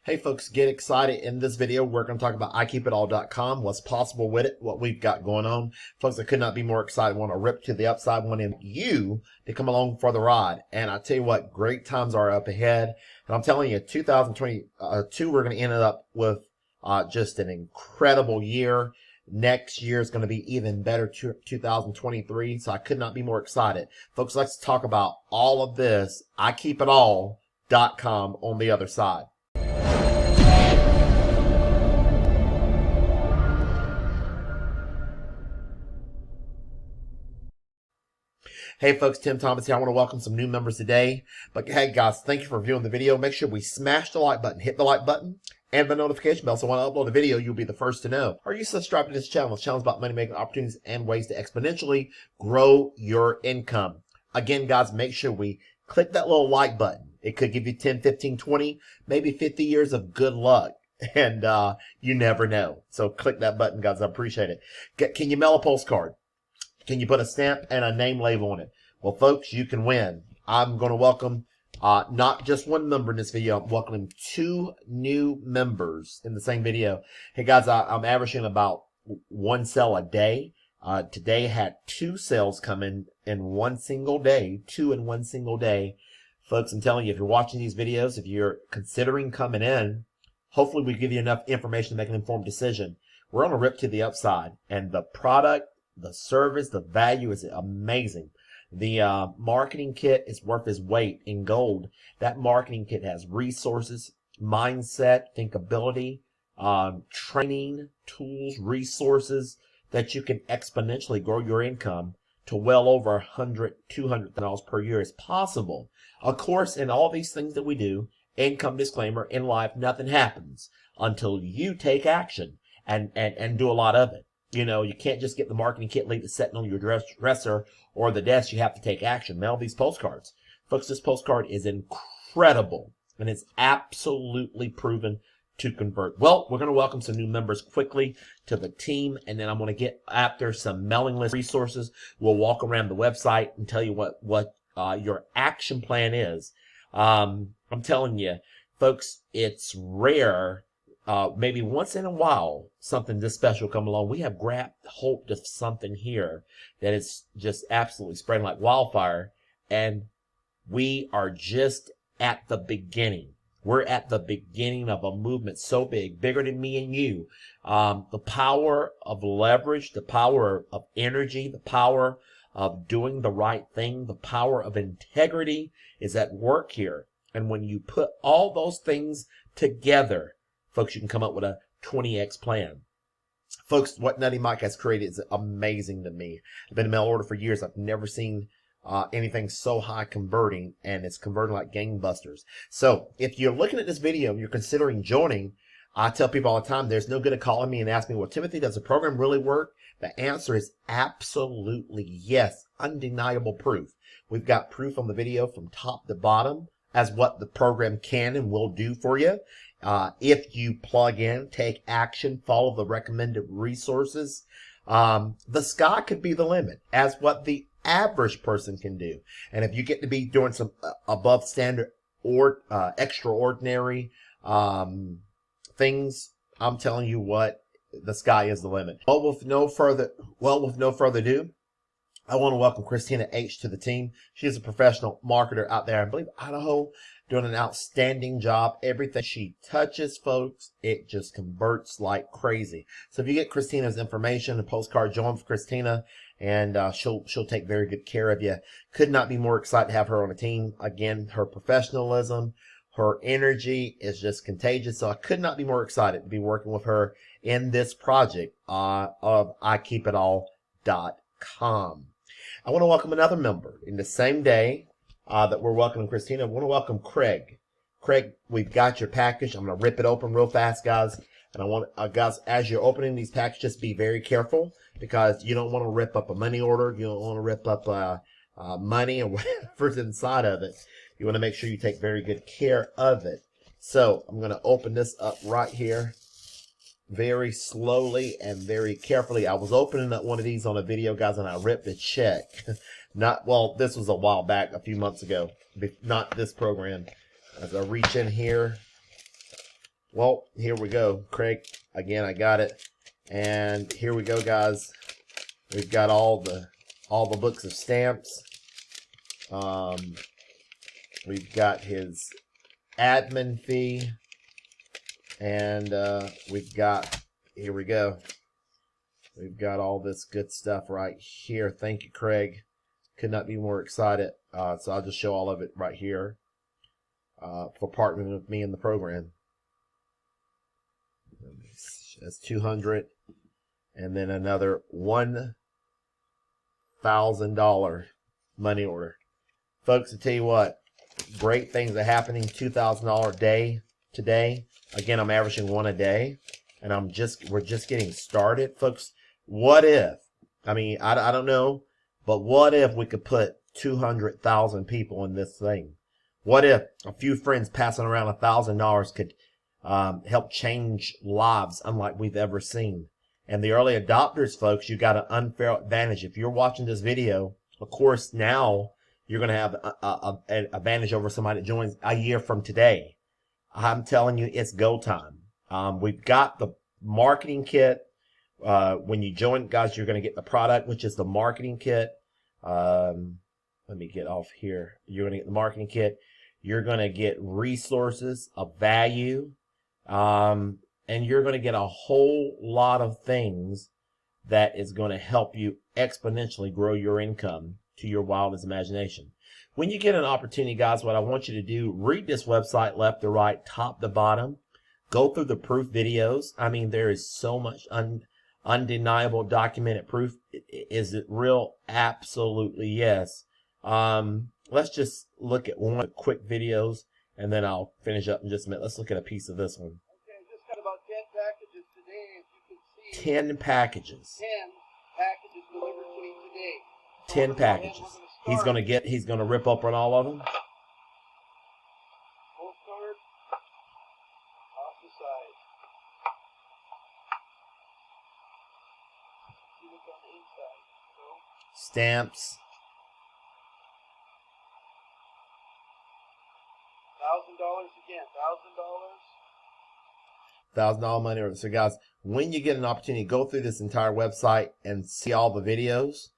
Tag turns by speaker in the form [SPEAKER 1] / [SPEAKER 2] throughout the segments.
[SPEAKER 1] Hey folks, get excited. In this video, we're going to talk about IKeepItAll.com, what's possible with it, what we've got going on. Folks, I could not be more excited. I want to rip to the upside, wanting you to come along for the ride. And I tell you what, great times are up ahead. And I'm telling you, 2022, we're going to end up with just an incredible year. Next year is going to be even better, 2023. So I could not be more excited. Folks, let's talk about all of this, IKeepItAll.com on the other side. Hey folks, Tim Thomas here. I want to welcome some new members today. But hey guys, thank you for viewing the video. Make sure we smash the like button, hit the like button, and the notification bell. So when I upload a video, you'll be the first to know. Are you subscribed to this channel? This channel is about money making opportunities and ways to exponentially grow your income. Again, guys, make sure we click that little like button. It could give you 10, 15, 20, maybe 50 years of good luck. And you never know. So click that button, guys. I appreciate it. Can you mail a postcard? Can you put a stamp and a name label on it? Well, folks, you can win. I'm going to welcome not just one member in this video. I'm welcoming 2 new members in the same video. Hey, guys, I'm averaging about 1 sale a day. Today had 2 sales come in one single day, 2 in one single day. Folks, I'm telling you, if you're watching these videos, if you're considering coming in, hopefully we give you enough information to make an informed decision. We're on a rip to the upside, and the product, the service, the value is amazing. The marketing kit is worth its weight in gold. That marketing kit has resources, mindset, thinkability, training, tools, resources that you can exponentially grow your income to well over $100,000, $200,000 per year is possible. Of course, in all these things that we do, income disclaimer, in life, nothing happens until you take action and do a lot of it. You know, you can't just get the marketing kit, leave it sitting on your dresser or the desk. You have to take action. Mail these postcards. Folks, this postcard is incredible, and it's absolutely proven to convert. Well, we're going to welcome some new members quickly to the team, and then I'm going to get after some mailing list resources. We'll walk around the website and tell you what your action plan is. I'm telling you, folks, it's rare. Maybe once in a while, something this special come along. We have grabbed hold of something here that is just absolutely spreading like wildfire, and we are just at the beginning. We're at the beginning of a movement so big, bigger than me and you. The power of leverage, the power of energy, the power of doing the right thing, the power of integrity is at work here. And when you put all those things together, folks, you can come up with a 20x plan. Folks, what Nutty Mike has created is amazing to me. I've been in mail order for years. I've never seen anything so high converting, and it's converting like gangbusters. So if you're looking at this video and you're considering joining, I tell people all the time, there's no good at calling me and asking me, well, Timothy, does the program really work? The answer is absolutely yes. Undeniable proof. We've got proof on the video from top to bottom as what the program can and will do for you. If you plug in, take action, follow the recommended resources, the sky could be the limit as what the average person can do. And if you get to be doing some above standard or extraordinary things, I'm telling you what, the sky is the limit. Well, with no further ado, I want to welcome Christina H. to the team. She is a professional marketer out there, I believe, Idaho, doing an outstanding job. Everything she touches, folks, it just converts like crazy. So if you get Christina's information, a postcard, join for Christina, and she'll take very good care of you. Could not be more excited to have her on the team. Again, her professionalism, her energy is just contagious. So I could not be more excited to be working with her in this project of IKeepItAll.com. I want to welcome another member in the same day that we're welcoming Christina. I want to welcome Craig. Craig, we've got your package. I'm going to rip it open real fast, guys. And I want, guys, as you're opening these packages, be very careful because you don't want to rip up a money order. You don't want to rip up money or whatever's inside of it. You want to make sure you take very good care of it. So I'm going to open this up right here very slowly and very carefully. I was opening up one of these on a video, guys, and I ripped a check. Well, this was a while back, a few months ago, not this program. As I reach in here, Well, here we go, Craig. Again, I got it, and here we go, guys. We've got all the books of stamps. We've got his admin fee, and we've got, here we go. We've got all this good stuff right here. Thank you, Craig. Could not be more excited. So I'll just show all of it right here for partnering with me in the program. That's 200, and then another $1,000 money order. Folks, I tell you what, great things are happening. $2,000 a day today. Again, I'm averaging one a day, and we're just getting started, folks. What if? I mean, I don't know, but what if we could put 200,000 people in this thing? What if a few friends passing around $1,000 could help change lives unlike we've ever seen? And the early adopters, folks, you got an unfair advantage. If you're watching this video, of course, now you're going to have an advantage over somebody that joins a year from today. I'm telling you, it's go time. We've got the marketing kit. When you join, guys, you're going to get the product, which is the marketing kit. Let me get off here. You're going to get the marketing kit. You're going to get resources of value. And you're going to get a whole lot of things that is going to help you exponentially grow your income to your wildest imagination. When you get an opportunity, guys, what I want you to do, read this website left to right, top to bottom. Go through the proof videos. I mean, there is so much undeniable documented proof. Is it real? Absolutely yes. Let's just look at one quick videos, and then I'll finish up in just a minute. Let's look at a piece of this one.
[SPEAKER 2] Okay, just got about 10 packages today, if you can see.
[SPEAKER 1] 10 packages.
[SPEAKER 2] 10 packages delivered to me today.
[SPEAKER 1] 10 packages. He's gonna rip up on all of them.
[SPEAKER 2] Postcard off the side. See what's on the inside. So,
[SPEAKER 1] Stamps.
[SPEAKER 2] $1,000 again.
[SPEAKER 1] $1,000 money order. So guys, when you get an opportunity, go through this entire website and see all the videos.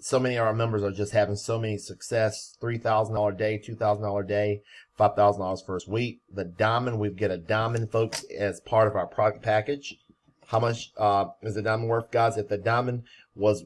[SPEAKER 1] So many of our members are just having so many success. $3,000 a day, $2,000 a day, $5,000 first week. The diamond, we get a diamond, folks, as part of our product package. How much is the diamond worth, guys? If the diamond was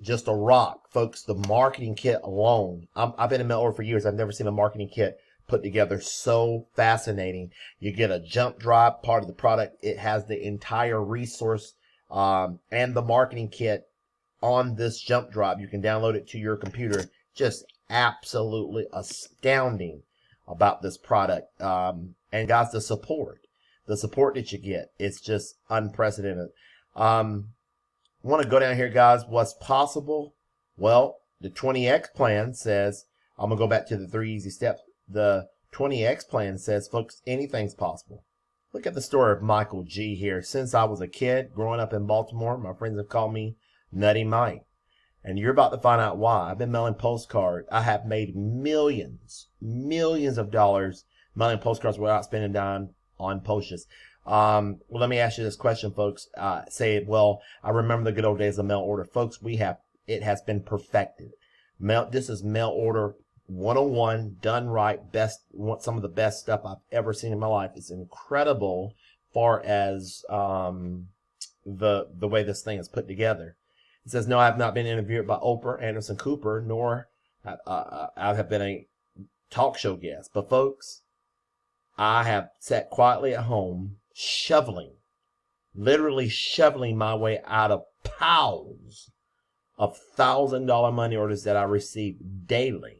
[SPEAKER 1] just a rock, folks, the marketing kit alone. I've been in mail order for years. I've never seen a marketing kit put together so fascinating. You get a jump drive, part of the product. It has the entire resource and the marketing kit on this jump drive. You can download it to your computer. Just absolutely astounding about this product. And guys, the support that you get, it's just unprecedented. Want to go down here, guys. What's possible? Well, the 20X plan says, I'm going to go back to the 3 easy steps. The 20X plan says, folks, anything's possible. Look at the story of Michael G here. Since I was a kid growing up in Baltimore, my friends have called me Nutty Mike. And you're about to find out why. I've been mailing postcards. I have made millions of dollars mailing postcards without spending a dime on postage. Well, let me ask you this question, folks. Say, well, I remember the good old days of mail order. Folks, it has been perfected. This is mail order 101, done right, some of the best stuff I've ever seen in my life. It's incredible far as the way this thing is put together. It says, no, I have not been interviewed by Oprah, Anderson Cooper, nor I have been a talk show guest. But folks, I have sat quietly at home literally shoveling my way out of piles of $1,000 money orders that I receive daily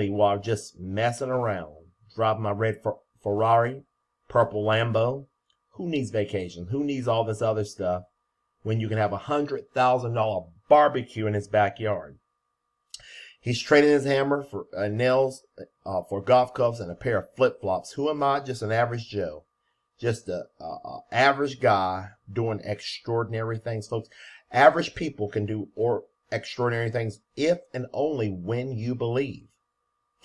[SPEAKER 1] while just messing around, driving my red Ferrari, purple Lambo. Who needs vacation? Who needs all this other stuff when you can have $100,000 barbecue in his backyard? He's trading his hammer for nails, for golf clubs and a pair of flip-flops. Who am I? Just an average Joe. Just a average guy doing extraordinary things, folks. Average people can do extraordinary things if and only when you believe.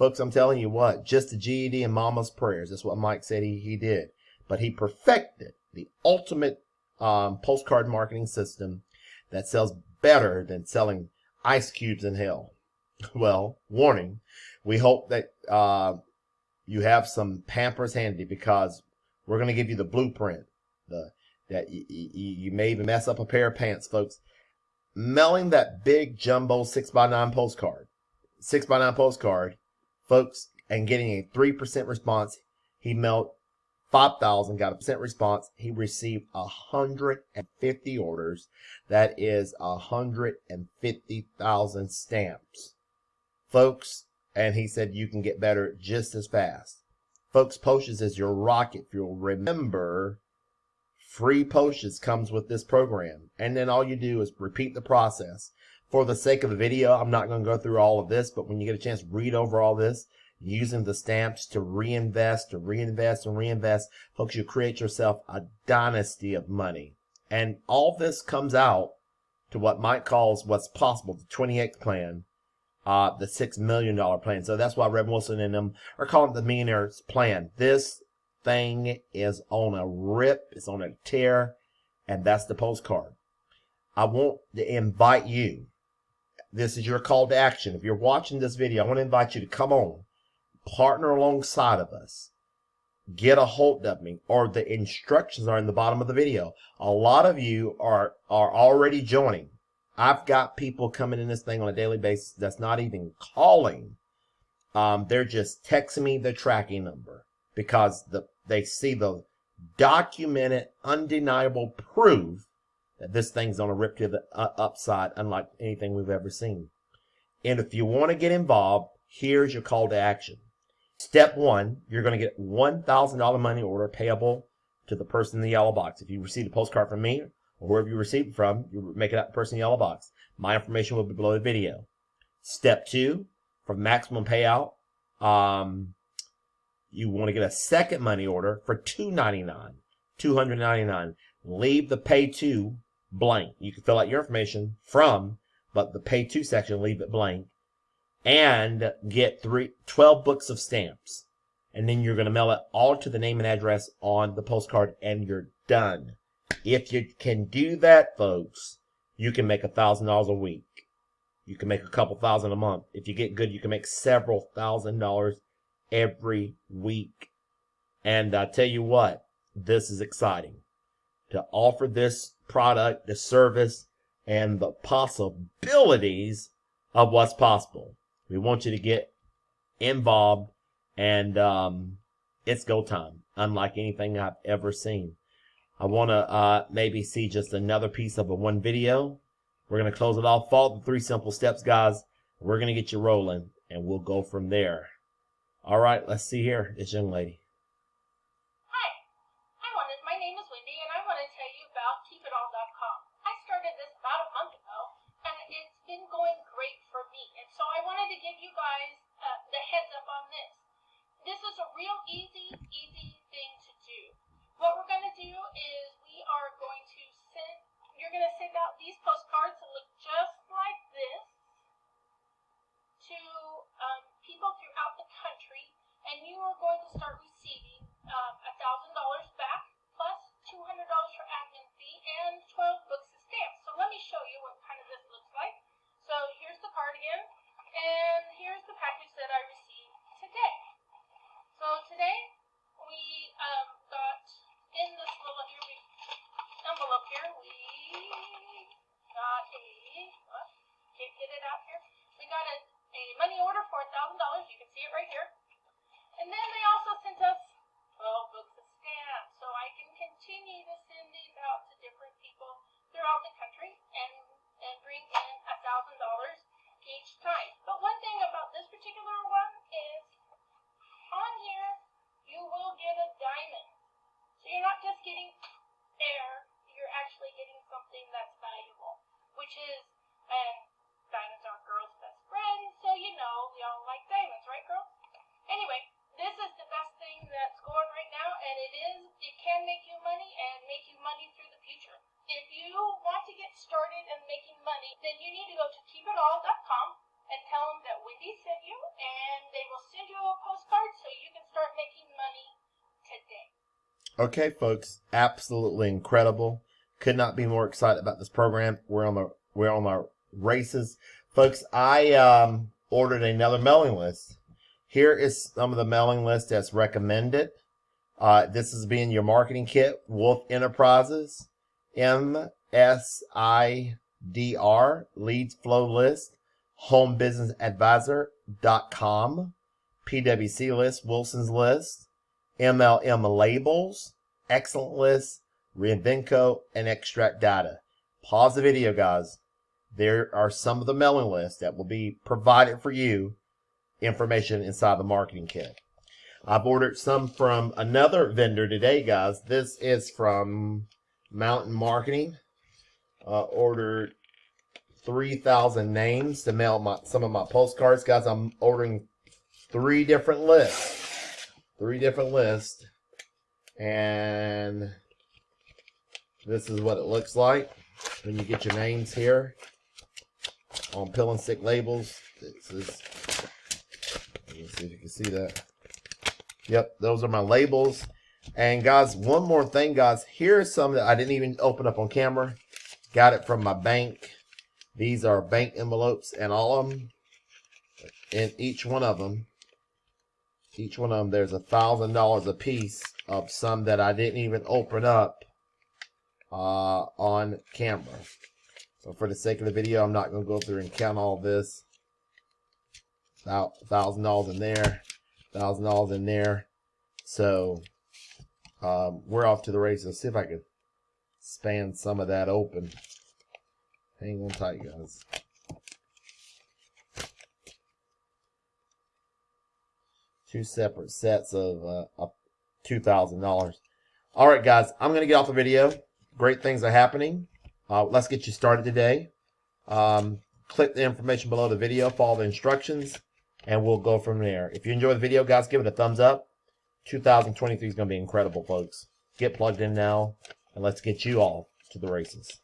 [SPEAKER 1] Folks, I'm telling you what, just the GED and mama's prayers. That's what Mike said he did. But he perfected the ultimate postcard marketing system that sells better than selling ice cubes in hell. Well, warning, we hope that you have some Pampers handy, because we're going to give you the blueprint. That you may even mess up a pair of pants, folks. Mailing that big jumbo 6x9 postcard, 6x9 postcard, folks, and getting a 3% response. He mailed 5,000, got a percent response. He received 150 orders. That is 150,000 stamps, folks. And he said you can get better just as fast. Folks, postage is your rocket fuel. Remember, free postage comes with this program. And then all you do is repeat the process. For the sake of the video, I'm not going to go through all of this, but when you get a chance, read over all this, using the stamps to reinvest, folks, you create yourself a dynasty of money. And all this comes out to what Mike calls what's possible, the 28th plan, the $6 million plan. So that's why Rev Wilson and them are calling it the Millionaire's Plan. This thing is on a rip, it's on a tear, and that's the postcard. I want to invite you. This is your call to action. If you're watching this video, I want to invite you to come on, partner alongside of us, get a hold of me, or the instructions are in the bottom of the video. A lot of you are already joining. I've got people coming in this thing on a daily basis that's not even calling. They're just texting me the tracking number, because they see the documented, undeniable proof that this thing's on a rip to the upside, unlike anything we've ever seen. And if you want to get involved, here's your call to action. Step 1, you're going to get $1,000 money order payable to the person in the yellow box. If you receive a postcard from me, or whoever you receive it from, you make it out to the person in the yellow box. My information will be below the video. Step 2, for maximum payout, you want to get a second money order for $299. Leave the pay to blank. You can fill out your information from, but the pay to section, leave it blank. And get 12 books of stamps. And then you're going to mail it all to the name and address on the postcard, and you're done. If you can do that, folks, you can make $1,000 a week. You can make a couple thousand a month. If you get good, you can make several $1,000s every week. And I tell you what, this is exciting. To offer this product, the service, and the possibilities of what's possible. We want you to get involved, and it's go time, unlike anything I've ever seen. I want to maybe see just another piece of one video. We're going to close it off. Follow the 3 simple steps, guys. We're going to get you rolling, and we'll go from there. All right, let's see here, this young lady.
[SPEAKER 3] My name is Wendy, and I want to tell you about keepitall.com. I started this about a month ago, and it's been going great for me. And so I wanted to give you guys the heads up on this. This is a real easy thing to do. What we're going to do is you're going to send out these postcards that look just like this to people throughout the country, and you are going to start receiving $1,000 back, plus $200 for admin fee, and 12 books of stamps. So let me show you what kind of this looks like. So here's the card again, and here's the package that I received today. So today we got in this little envelope here, we got can't get it out here. We got a money order for $1,000. You can see it right here. And then they also sent us
[SPEAKER 1] Okay, folks, absolutely incredible. Could not be more excited about this program. We're on our races, folks. I ordered another mailing list. Here is some of the mailing list that's recommended. This is being your marketing kit: Wolf Enterprises, MSIDR Leads Flow List, HomeBusinessAdvisor.com, PWC List, Wilson's List, MLM Labels, Excellent List, Reinvenco, and Extract Data. Pause the video, guys. There are some of the mailing lists that will be provided for you, information inside the marketing kit. I've ordered some from another vendor today, guys. This is from Mountain Marketing. Ordered 3,000 names to mail some of my postcards, guys. I'm ordering 3 different lists. 3 different lists. And this is what it looks like when you get your names here on pill and stick labels. This is, let's see if you can see that. Yep, those are my labels. And guys, one more thing, guys. Here's some that I didn't even open up on camera. Got it from my bank. These are bank envelopes, and all of them, in each one of them, there's $1,000 a piece of some that I didn't even open up on camera. So for the sake of the video, I'm not going to go through and count all this. About $1,000 in there, $1,000 in there. So we're off to the races. Let's see if I can span some of that open. Hang on tight, guys. Two separate sets of $2,000. All right, guys, I'm going to get off the video. Great things are happening. Let's get you started today. Click the information below the video, follow the instructions, and we'll go from there. If you enjoy the video, guys, give it a thumbs up. 2023 is going to be incredible, folks. Get plugged in now, and let's get you all to the races.